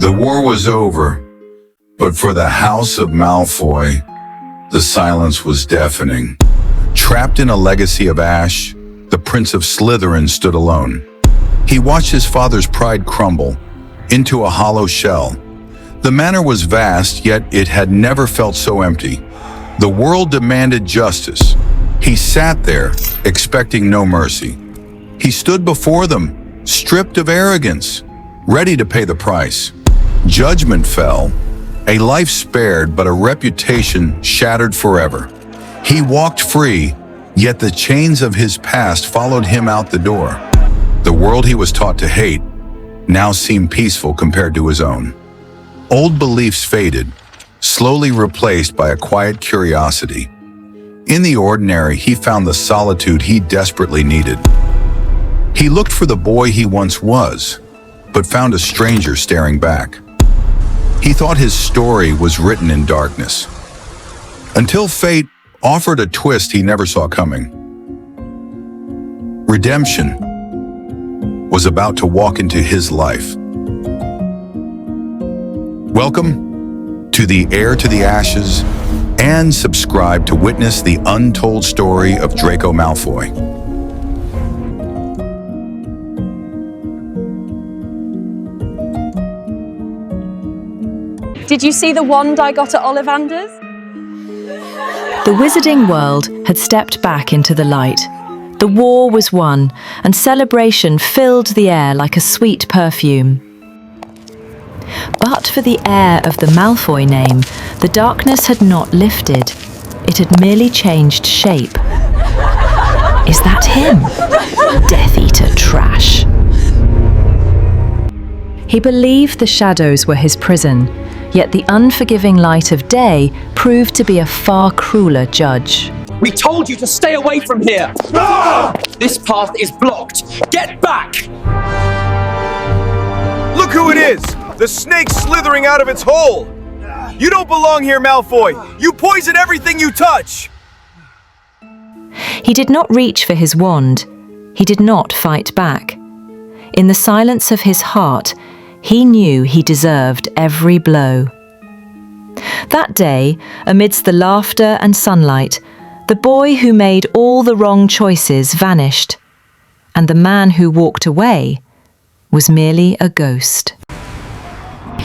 The war was over, but for the House of Malfoy, the silence was deafening. Trapped in a legacy of ash, the Prince of Slytherin stood alone. He watched his father's pride crumble into a hollow shell. The manor was vast, yet it had never felt so empty. The world demanded justice. He sat there, expecting no mercy. He stood before them, stripped of arrogance, ready to pay the price. Judgment fell, a life spared, but a reputation shattered forever. He walked free, yet the chains of his past followed him out the door. The world he was taught to hate now seemed peaceful compared to his own. Old beliefs faded, slowly replaced by a quiet curiosity. In the ordinary, he found the solitude he desperately needed. He looked for the boy he once was, but found a stranger staring back. He thought his story was written in darkness, until fate offered a twist he never saw coming. Redemption was about to walk into his life. Welcome to the Heir to the Ashes, and subscribe to witness the untold story of Draco Malfoy. Did you see the wand I got at Ollivander's? The wizarding world had stepped back into the light. The war was won, and celebration filled the air like a sweet perfume. But for the heir of the Malfoy name, the darkness had not lifted. It had merely changed shape. Is that him? Death Eater trash. He believed the shadows were his prison, yet the unforgiving light of day proved to be a far crueler judge. We told you to stay away from here! Ah! This path is blocked! Get back! Look who it is! The snake slithering out of its hole! You don't belong here, Malfoy! You poison everything you touch! He did not reach for his wand. He did not fight back. In the silence of his heart, he knew he deserved every blow. That day, amidst the laughter and sunlight, the boy who made all the wrong choices vanished, and the man who walked away was merely a ghost.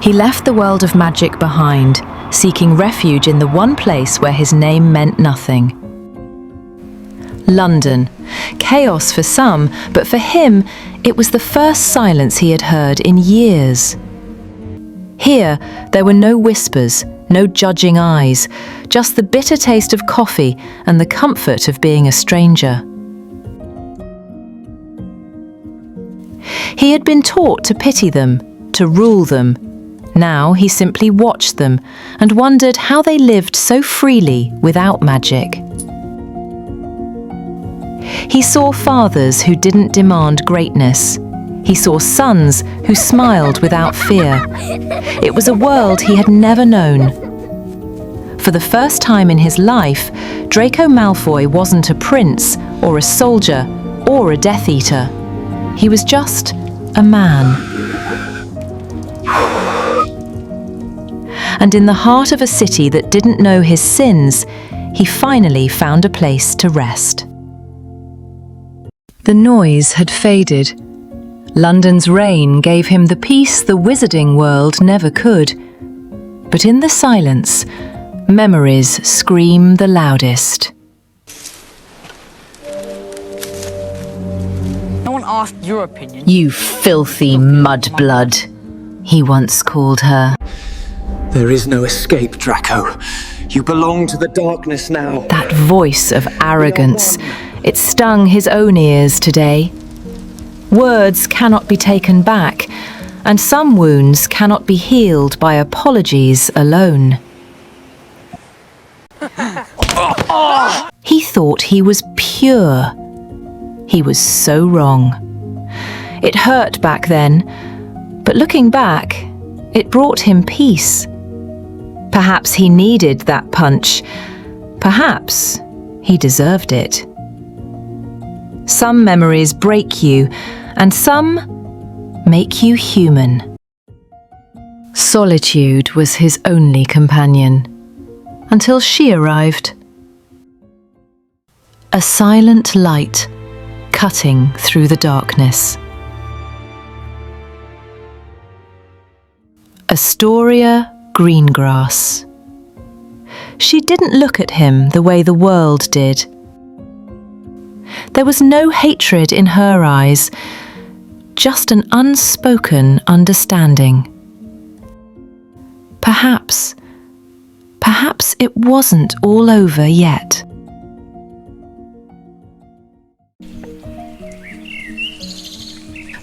He left the world of magic behind, seeking refuge in the one place where his name meant nothing. London. Chaos for some, but for him, it was the first silence he had heard in years. Here, there were no whispers, no judging eyes, just the bitter taste of coffee and the comfort of being a stranger. He had been taught to pity them, to rule them. Now he simply watched them and wondered how they lived so freely without magic. He saw fathers who didn't demand greatness. He saw sons who smiled without fear. It was a world he had never known. For the first time in his life, Draco Malfoy wasn't a prince or a soldier or a Death Eater. He was just a man. And in the heart of a city that didn't know his sins, he finally found a place to rest. The noise had faded. London's rain gave him the peace the wizarding world never could. But in the silence, memories scream the loudest. No one asked your opinion. "You filthy mudblood," he once called her. There is no escape, Draco. You belong to the darkness now. That voice of arrogance, it stung his own ears today. Words cannot be taken back, and some wounds cannot be healed by apologies alone. He thought he was pure. He was so wrong. It hurt back then, but looking back, it brought him peace. Perhaps he needed that punch. Perhaps he deserved it. Some memories break you, and some make you human. Solitude was his only companion, until she arrived. A silent light cutting through the darkness. Astoria Greengrass. She didn't look at him the way the world did. There was no hatred in her eyes, just an unspoken understanding. Perhaps it wasn't all over yet.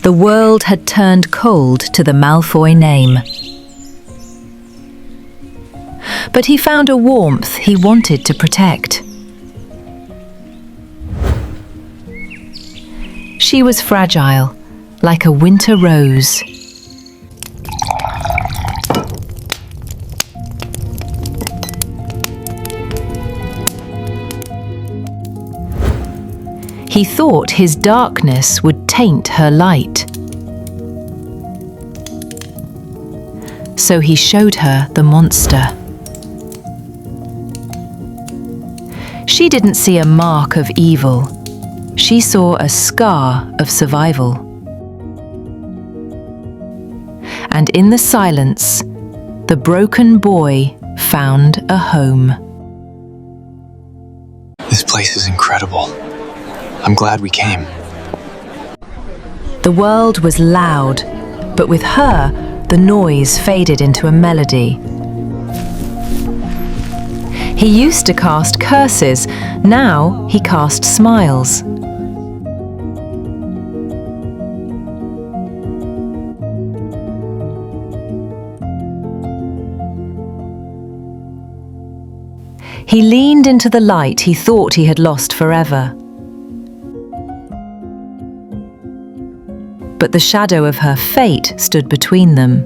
The world had turned cold to the Malfoy name. But he found a warmth he wanted to protect. She was fragile, like a winter rose. He thought his darkness would taint her light. So he showed her the monster. She didn't see a mark of evil. She saw a scar of survival. And in the silence, the broken boy found a home. This place is incredible. I'm glad we came. The world was loud, but with her, the noise faded into a melody. He used to cast curses, now he cast smiles. He leaned into the light he thought he had lost forever. But the shadow of her fate stood between them.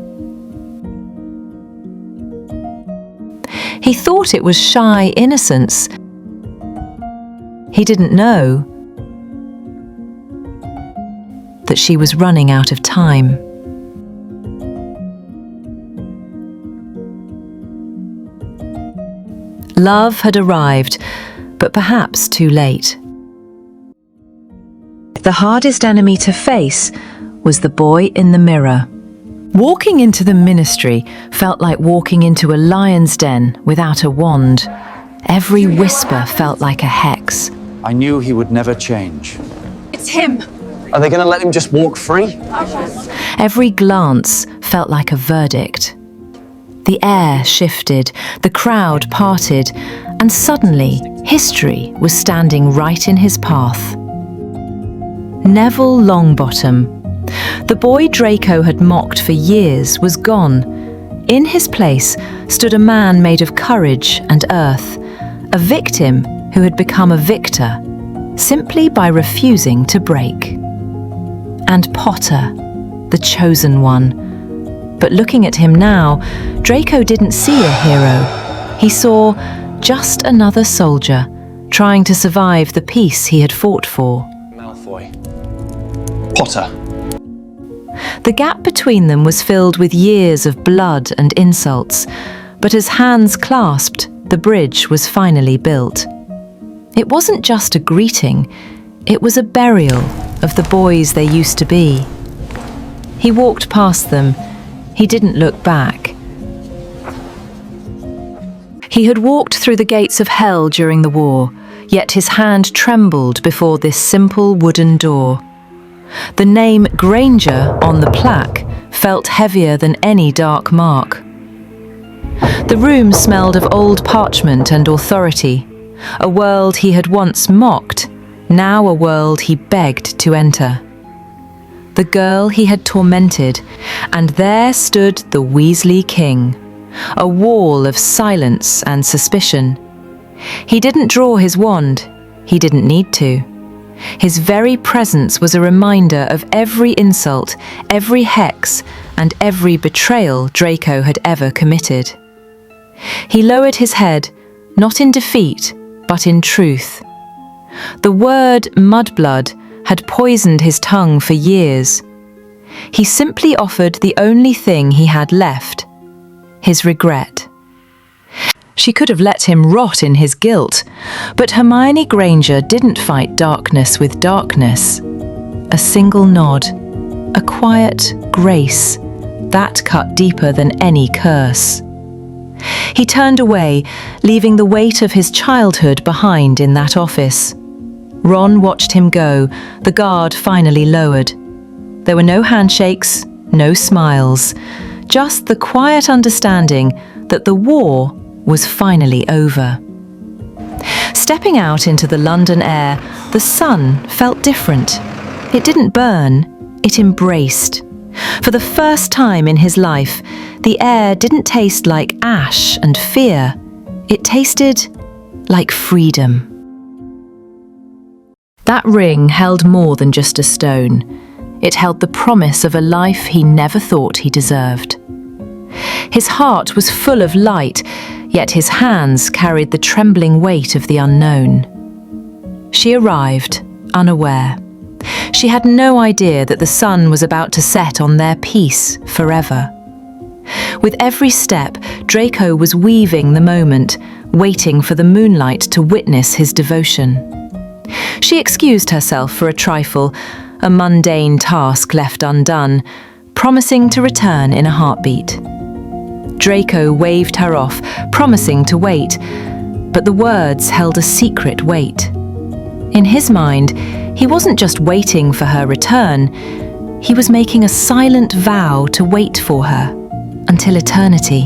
He thought it was shy innocence. He didn't know that she was running out of time. Love had arrived, but perhaps too late. The hardest enemy to face was the boy in the mirror. Walking into the ministry felt like walking into a lion's den without a wand. Every whisper felt like a hex. I knew he would never change. It's him. Are they going to let him just walk free? Every glance felt like a verdict. The air shifted, the crowd parted, and suddenly history was standing right in his path. Neville Longbottom, the boy Draco had mocked for years, was gone. In his place stood a man made of courage and earth, a victim who had become a victor, simply by refusing to break. And Potter, the chosen one. But looking at him now, Draco didn't see a hero. He saw just another soldier, trying to survive the peace he had fought for. Malfoy. Potter. The gap between them was filled with years of blood and insults, but as hands clasped, the bridge was finally built. It wasn't just a greeting, it was a burial of the boys they used to be. He walked past them. He didn't look back. He had walked through the gates of hell during the war, yet his hand trembled before this simple wooden door. The name Granger on the plaque felt heavier than any dark mark. The room smelled of old parchment and authority, a world he had once mocked, now a world he begged to enter. The girl he had tormented, and there stood the Weasley King, a wall of silence and suspicion. He didn't draw his wand, he didn't need to. His very presence was a reminder of every insult, every hex, and every betrayal Draco had ever committed. He lowered his head, not in defeat, but in truth. The word mudblood had poisoned his tongue for years. He simply offered the only thing he had left, his regret. She could have let him rot in his guilt, but Hermione Granger didn't fight darkness with darkness. A single nod, a quiet grace, that cut deeper than any curse. He turned away, leaving the weight of his childhood behind in that office. Ron watched him go, the guard finally lowered. There were no handshakes, no smiles, just the quiet understanding that the war was finally over. Stepping out into the London air, the sun felt different. It didn't burn, it embraced. For the first time in his life, the air didn't taste like ash and fear. It tasted like freedom. That ring held more than just a stone. It held the promise of a life he never thought he deserved. His heart was full of light, yet his hands carried the trembling weight of the unknown. She arrived, unaware. She had no idea that the sun was about to set on their peace forever. With every step, Draco was weaving the moment, waiting for the moonlight to witness his devotion. She excused herself for a trifle, a mundane task left undone, promising to return in a heartbeat. Draco waved her off, promising to wait, but the words held a secret weight. In his mind, he wasn't just waiting for her return, he was making a silent vow to wait for her until eternity.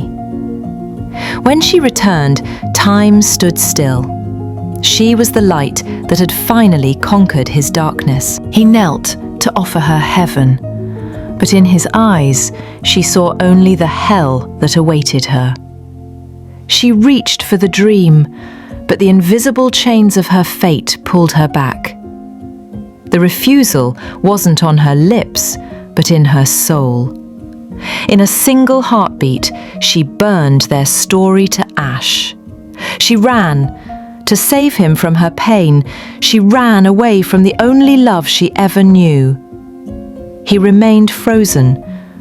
When she returned, time stood still. She was the light that had finally conquered his darkness. He knelt to offer her heaven, but in his eyes, she saw only the hell that awaited her. She reached for the dream, but the invisible chains of her fate pulled her back. The refusal wasn't on her lips, but in her soul. In a single heartbeat, she burned their story to ash. She ran. To save him from her pain, she ran away from the only love she ever knew. He remained frozen,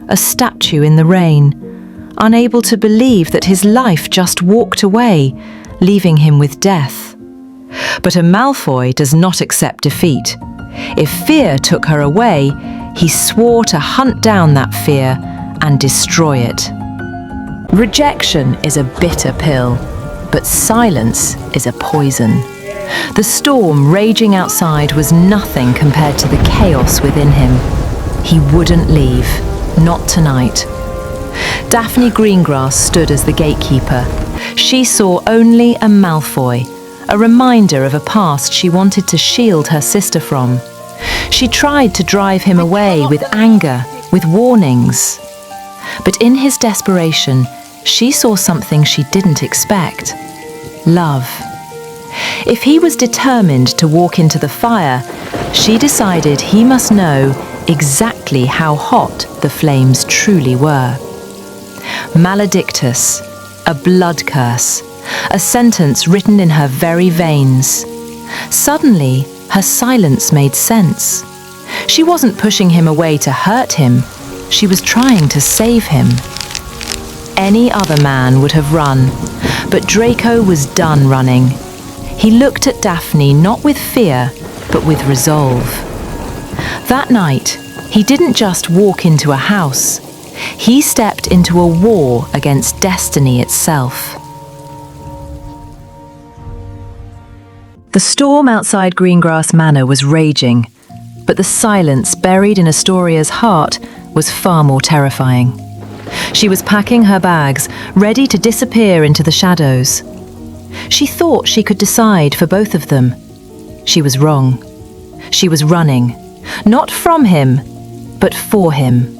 a statue in the rain, unable to believe that his life just walked away, leaving him with death. But a Malfoy does not accept defeat. If fear took her away, he swore to hunt down that fear and destroy it. Rejection is a bitter pill, but silence is a poison. The storm raging outside was nothing compared to the chaos within him. He wouldn't leave, not tonight. Daphne Greengrass stood as the gatekeeper. She saw only a Malfoy, a reminder of a past she wanted to shield her sister from. She tried to drive him away with anger, with warnings. But in his desperation, she saw something she didn't expect. Love. If he was determined to walk into the fire, she decided he must know exactly how hot the flames truly were. Maledictus, a blood curse, a sentence written in her very veins. Suddenly, her silence made sense. She wasn't pushing him away to hurt him, she was trying to save him. Any other man would have run, but Draco was done running. He looked at Daphne not with fear, but with resolve. That night, he didn't just walk into a house. He stepped into a war against destiny itself. The storm outside Greengrass Manor was raging, but the silence buried in Astoria's heart was far more terrifying. She was packing her bags, ready to disappear into the shadows. She thought she could decide for both of them. She was wrong. She was running, not from him, but for him.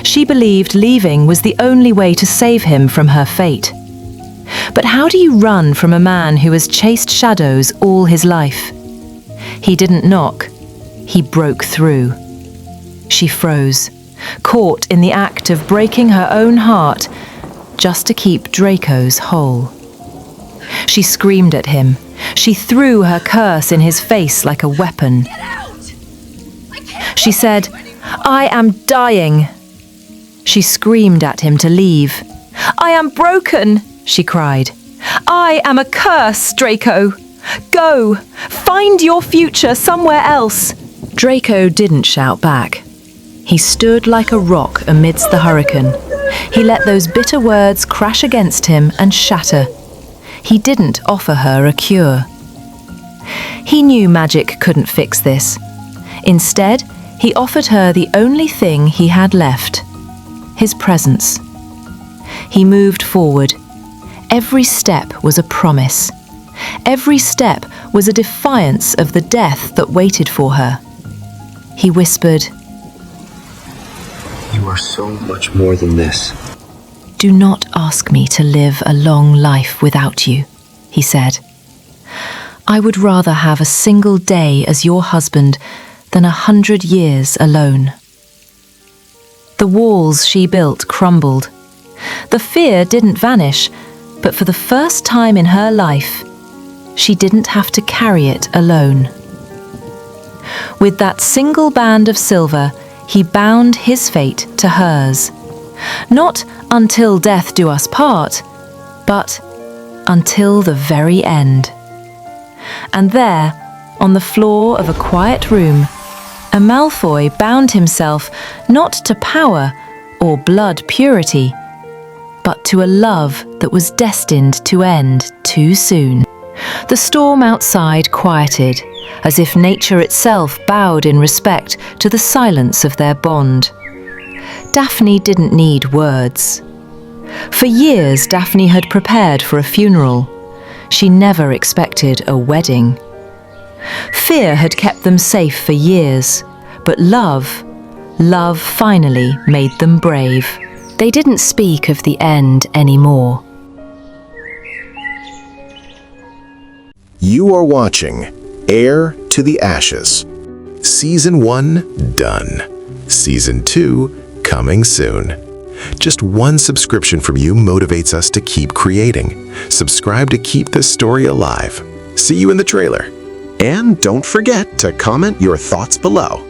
She believed leaving was the only way to save him from her fate. But how do you run from a man who has chased shadows all his life? He didn't knock. He broke through. She froze, caught in the act of breaking her own heart just to keep Draco's whole. She screamed at him. She threw her curse in his face like a weapon. Get out! She said, "I am dying." She screamed at him to leave. I am broken, she cried. I am a curse, Draco. Go, find your future somewhere else. Draco didn't shout back. He stood like a rock amidst the hurricane. He let those bitter words crash against him and shatter. He didn't offer her a cure. He knew magic couldn't fix this. Instead, he offered her the only thing he had left, his presence. He moved forward. Every step was a promise. Every step was a defiance of the death that waited for her. He whispered, You are so much more than this. Do not ask me to live a long life without you, he said. I would rather have a single day as your husband than 100 years alone. The walls she built crumbled. The fear didn't vanish, but for the first time in her life, she didn't have to carry it alone. With that single band of silver, he bound his fate to hers. Not until death do us part, but until the very end. And there, on the floor of a quiet room, a Malfoy bound himself not to power or blood purity, but to a love that was destined to end too soon. The storm outside quieted, as if nature itself bowed in respect to the silence of their bond. Daphne didn't need words. For years, Daphne had prepared for a funeral. She never expected a wedding. Fear had kept them safe for years, but love finally made them brave. They didn't speak of the end anymore. You are watching Heir to the Ashes. Season 1 done. Season 2 coming soon. Just one subscription from you motivates us to keep creating. Subscribe to keep this story alive. See you in the trailer. And don't forget to comment your thoughts below.